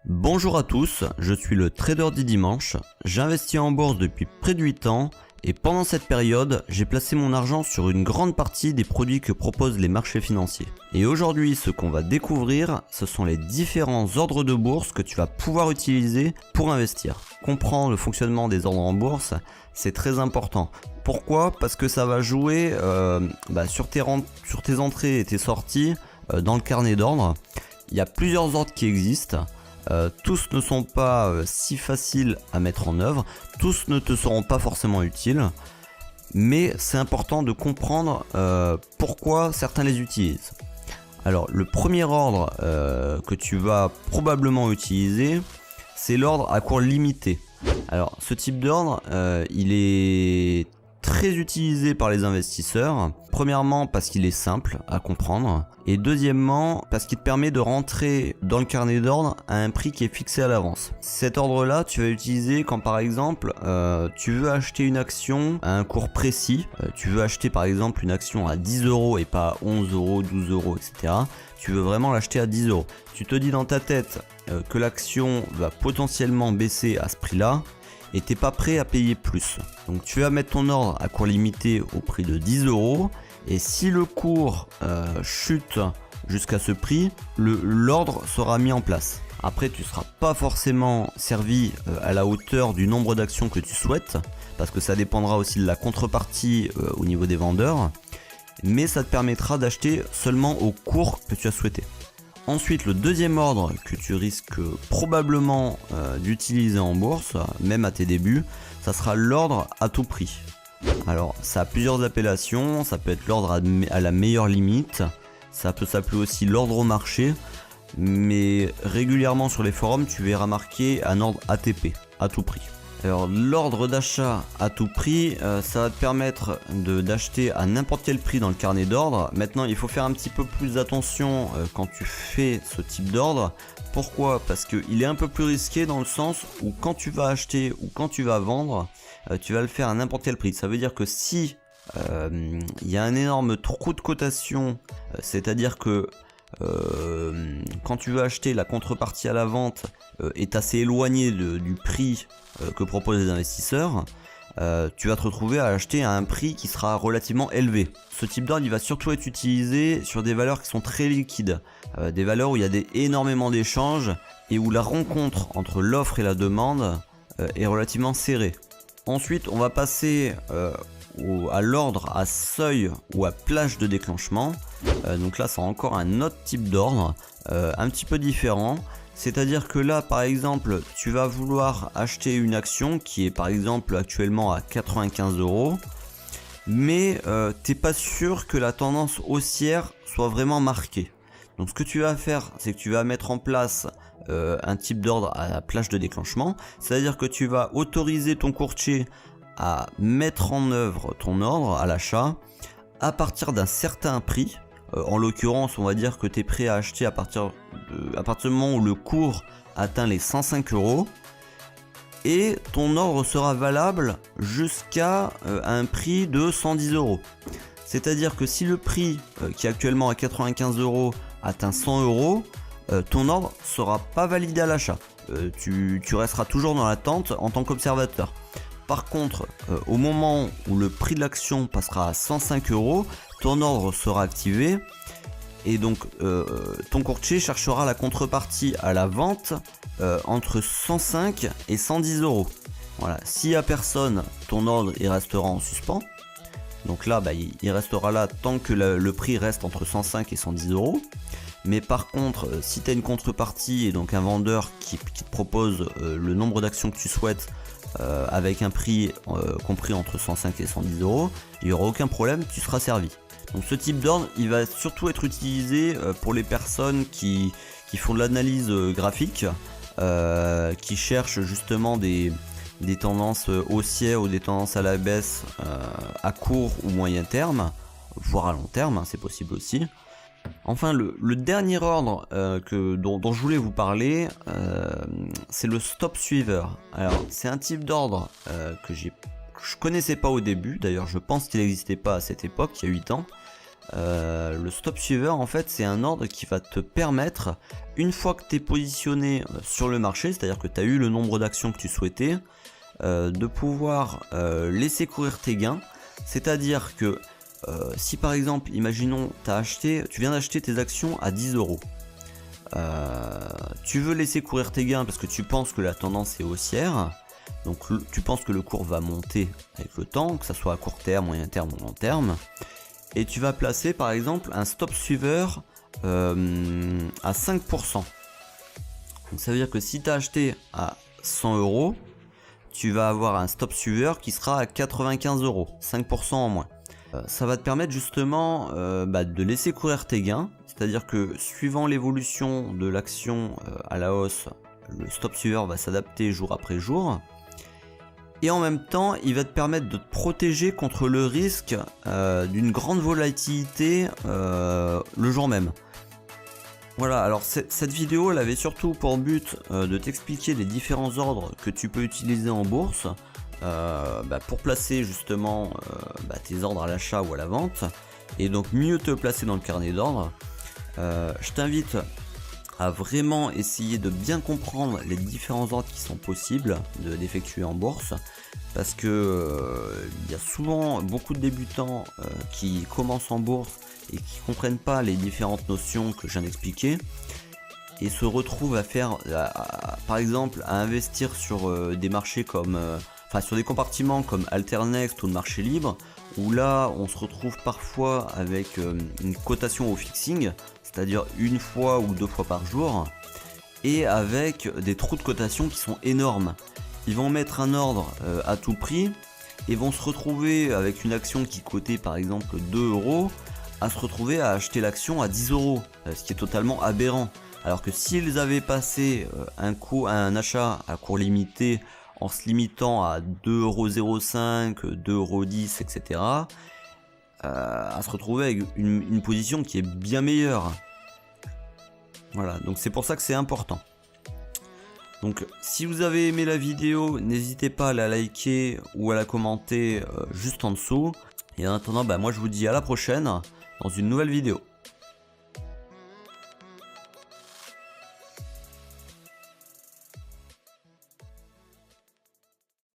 Bonjour à tous, je suis le trader du dimanche, j'investis en bourse depuis près de 8 ans et pendant cette période, j'ai placé mon argent sur une grande partie des produits que proposent les marchés financiers. Et aujourd'hui, ce qu'on va découvrir, ce sont les différents ordres de bourse que tu vas pouvoir utiliser pour investir. Comprendre le fonctionnement des ordres en bourse, c'est très important. Pourquoi ? Parce que ça va jouer sur tes entrées et tes sorties dans le carnet d'ordre. Il y a plusieurs ordres qui existent. Tous ne sont pas si faciles à mettre en œuvre, tous ne te seront pas forcément utiles, mais c'est important de comprendre pourquoi certains les utilisent. Alors le premier ordre que tu vas probablement utiliser, c'est l'ordre à cours limité. Alors ce type d'ordre, il est très utilisé par les investisseurs. Premièrement parce qu'il est simple à comprendre et deuxièmement parce qu'il te permet de rentrer dans le carnet d'ordre à un prix qui est fixé à l'avance. Cet ordre là tu vas l'utiliser quand par exemple tu veux acheter une action à un cours précis. Tu veux acheter par exemple une action à 10 € et pas à 11 €, 12 €, etc. Tu veux vraiment l'acheter à 10 €. Tu te dis dans ta tête que l'action va potentiellement baisser à ce prix là et t'es pas prêt à payer plus. Donc tu vas mettre ton ordre à cours limité au prix de 10 € et si le cours chute jusqu'à ce prix, l'ordre sera mis en place. Après tu ne seras pas forcément servi à la hauteur du nombre d'actions que tu souhaites parce que ça dépendra aussi de la contrepartie au niveau des vendeurs, mais ça te permettra d'acheter seulement au cours que tu as souhaité. Ensuite, le deuxième ordre que tu risques probablement d'utiliser en bourse, même à tes débuts, ça sera l'ordre à tout prix. Alors, ça a plusieurs appellations, ça peut être l'ordre à la meilleure limite, ça peut s'appeler aussi l'ordre au marché, mais régulièrement sur les forums, tu verras marqué un ordre ATP, à tout prix. Alors l'ordre d'achat à tout prix, ça va te permettre d'acheter à n'importe quel prix dans le carnet d'ordre. Maintenant il faut faire un petit peu plus attention quand tu fais ce type d'ordre. Pourquoi ? Parce qu'il est un peu plus risqué dans le sens où quand tu vas acheter ou quand tu vas vendre, tu vas le faire à n'importe quel prix. Ça veut dire que si il y a un énorme trou de cotation, c'est-à-dire que quand tu veux acheter, la contrepartie à la vente est assez éloignée du prix que proposent les investisseurs, tu vas te retrouver à acheter à un prix qui sera relativement élevé. Ce type d'ordre il va surtout être utilisé sur des valeurs qui sont très liquides, des valeurs où il y a énormément d'échanges et où la rencontre entre l'offre et la demande est relativement serrée. Ensuite on va passer à l'ordre à seuil ou à plage de déclenchement. Donc là c'est encore un autre type d'ordre un petit peu différent, c'est à dire que là par exemple tu vas vouloir acheter une action qui est par exemple actuellement à 95 €, mais t'es pas sûr que la tendance haussière soit vraiment marquée. Donc ce que tu vas faire, c'est que tu vas mettre en place un type d'ordre à plage de déclenchement, c'est à dire que tu vas autoriser ton courtier à mettre en œuvre ton ordre à l'achat à partir d'un certain prix. En l'occurrence, on va dire que tu es prêt à acheter à partir du moment où le cours atteint les 105 € et ton ordre sera valable jusqu'à un prix de 110 €. C'est-à-dire que si le prix qui est actuellement à 95 € atteint 100 €, ton ordre sera pas validé à l'achat. Tu resteras toujours dans l'attente en tant qu'observateur. Par contre, au moment où le prix de l'action passera à 105 €, ton ordre sera activé et donc ton courtier cherchera la contrepartie à la vente entre 105 et 110 €. Voilà. S'il n'y a personne, ton ordre il restera en suspens. Donc là, il restera là tant que le prix reste entre 105 et 110 €. Mais par contre, si tu as une contrepartie et donc un vendeur qui te propose le nombre d'actions que tu souhaites, avec un prix compris entre 105 et 110 €, il n'y aura aucun problème, tu seras servi. Donc ce type d'ordre il va surtout être utilisé pour les personnes qui font de l'analyse graphique, qui cherchent justement des tendances haussières ou des tendances à la baisse à court ou moyen terme, voire à long terme, hein, c'est possible aussi. Enfin le dernier ordre dont je voulais vous parler, c'est le stop suiveur. Alors c'est un type d'ordre que je connaissais pas au début, d'ailleurs je pense qu'il n'existait pas à cette époque, il y a 8 ans. le stop suiveur en fait c'est un ordre qui va te permettre, une fois que tu es positionné sur le marché, c'est à dire que tu as eu le nombre d'actions que tu souhaitais, de pouvoir laisser courir tes gains. C'est à dire que si par exemple imaginons tu viens d'acheter tes actions à 10 euros, tu veux laisser courir tes gains parce que tu penses que la tendance est haussière, donc tu penses que le cours va monter avec le temps, que ça soit à court terme, moyen terme ou long terme, et tu vas placer par exemple un stop suiveur à 5%. Donc ça veut dire que si tu as acheté à 100 euros, tu vas avoir un stop suiveur qui sera à 95 euros, 5% en moins. Ça va te permettre justement de laisser courir tes gains, c'est-à-dire que suivant l'évolution de l'action à la hausse, le stop suiveur va s'adapter jour après jour. Et en même temps, il va te permettre de te protéger contre le risque d'une grande volatilité le jour même. Voilà, alors cette vidéo elle avait surtout pour but de t'expliquer les différents ordres que tu peux utiliser en bourse pour placer justement tes ordres à l'achat ou à la vente, et donc mieux te placer dans le carnet d'ordre. Je t'invite à vraiment essayer de bien comprendre les différents ordres qui sont possibles d'effectuer en bourse, parce que il y a souvent beaucoup de débutants qui commencent en bourse et qui comprennent pas les différentes notions que je viens d'expliquer et se retrouvent à faire par exemple à investir sur des marchés comme sur des compartiments comme Alternext ou le marché libre, où là on se retrouve parfois avec une cotation au fixing, c'est-à-dire une fois ou deux fois par jour, et avec des trous de cotation qui sont énormes. Ils vont mettre un ordre à tout prix et vont se retrouver avec une action qui cotait par exemple 2 euros à se retrouver à acheter l'action à 10 euros, ce qui est totalement aberrant. Alors que s'ils avaient passé un achat à cours limité en se limitant à 2,05 €, 2,10 €, etc., à se retrouver avec une position qui est bien meilleure. Voilà, donc c'est pour ça que c'est important. Donc si vous avez aimé la vidéo, n'hésitez pas à la liker ou à la commenter juste en dessous. Et en attendant, moi je vous dis à la prochaine dans une nouvelle vidéo.